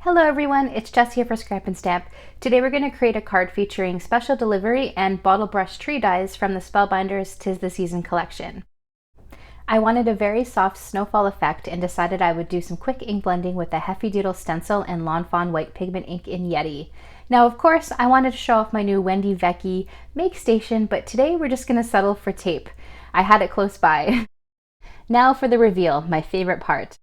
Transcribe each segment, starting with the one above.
Hello everyone, it's Jess here for Scrap and Stamp. Today we're going to create a card featuring special delivery and bottle brush tree dies from the Spellbinders 'Tis the Season collection. I wanted a very soft snowfall effect and decided I would do some quick ink blending with a Hefty Doodle stencil and Lawn Fawn white pigment ink in Yeti. Now of course I wanted to show off my new Wendy Vecchi make station, but today we're just going to settle for tape. I had it close by. Now for the reveal, my favorite part.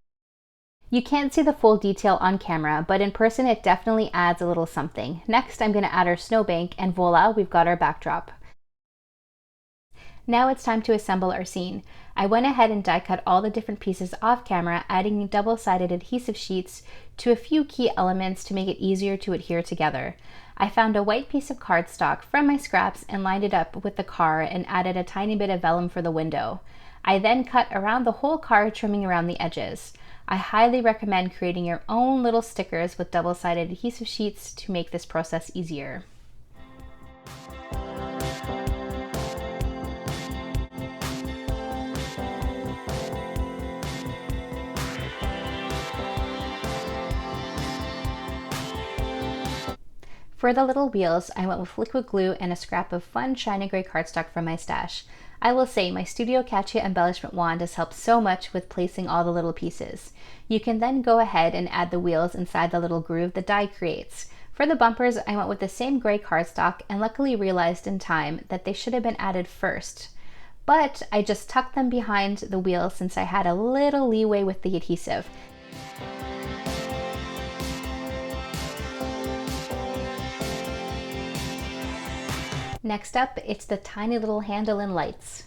You can't see the full detail on camera, but in person it definitely adds a little something. Next, I'm going to add our snowbank, and voila, we've got our backdrop. Now it's time to assemble our scene. I went ahead and die cut all the different pieces off camera, adding double-sided adhesive sheets to a few key elements to make it easier to adhere together. I found a white piece of cardstock from my scraps and lined it up with the car and added a tiny bit of vellum for the window. I then cut around the whole car, trimming around the edges. I highly recommend creating your own little stickers with double-sided adhesive sheets to make this process easier. For the little wheels, I went with liquid glue and a scrap of fun shiny gray cardstock from my stash. I will say my Studio Catchy embellishment wand has helped so much with placing all the little pieces. You can then go ahead and add the wheels inside the little groove the die creates. For the bumpers, I went with the same gray cardstock and luckily realized in time that they should have been added first. But I just tucked them behind the wheels since I had a little leeway with the adhesive. Next up, it's the tiny little handle and lights.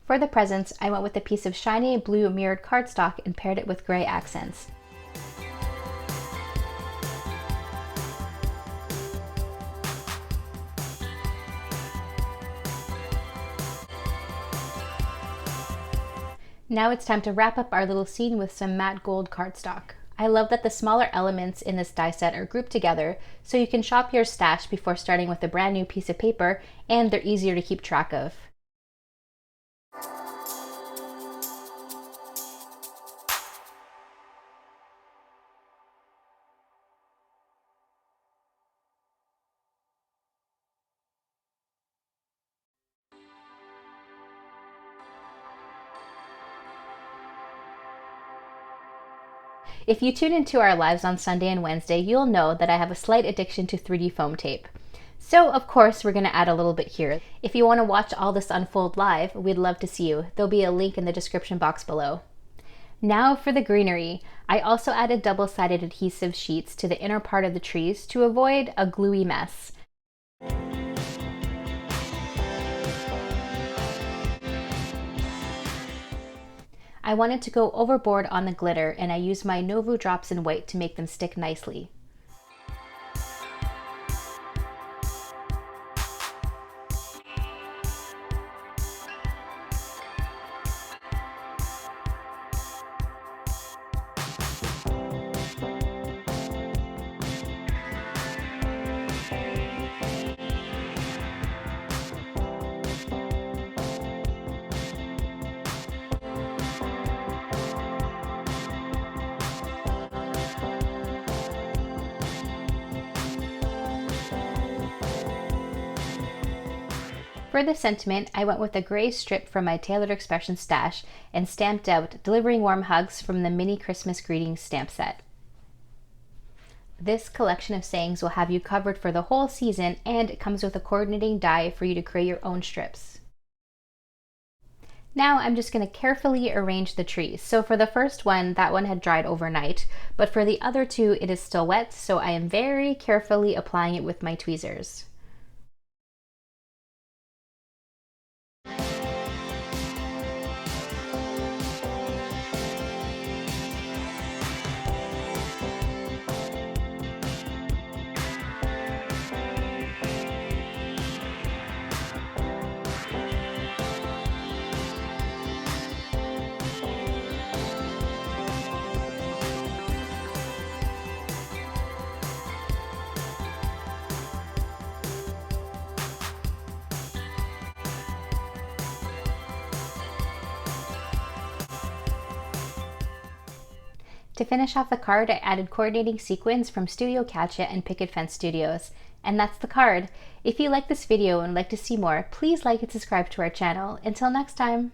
For the presents, I went with a piece of shiny blue mirrored cardstock and paired it with gray accents. Now it's time to wrap up our little scene with some matte gold cardstock. I love that the smaller elements in this die set are grouped together so you can shop your stash before starting with a brand new piece of paper, and they're easier to keep track of. If you tune into our lives on Sunday and Wednesday, you'll know that I have a slight addiction to 3D foam tape. So of course we're going to add a little bit here. If you want to watch all this unfold live, we'd love to see you. There'll be a link in the description box below. Now for the greenery. I also added double-sided adhesive sheets to the inner part of the trees to avoid a gluey mess. I wanted to go overboard on the glitter, and I used my Novu drops in white to make them stick nicely. For the sentiment, I went with a gray strip from my Tailored Expression stash and stamped out "Delivering Warm Hugs" from the mini Christmas greetings stamp set. This collection of sayings will have you covered for the whole season, and it comes with a coordinating die for you to create your own strips. Now I'm just going to carefully arrange the trees. So for the first one, that one had dried overnight, but for the other two it is still wet, so I am very carefully applying it with my tweezers. To finish off the card, I added coordinating sequins from Studio Catchet and Picket Fence Studios. And that's the card. If you like this video and would like to see more, please like and subscribe to our channel. Until next time!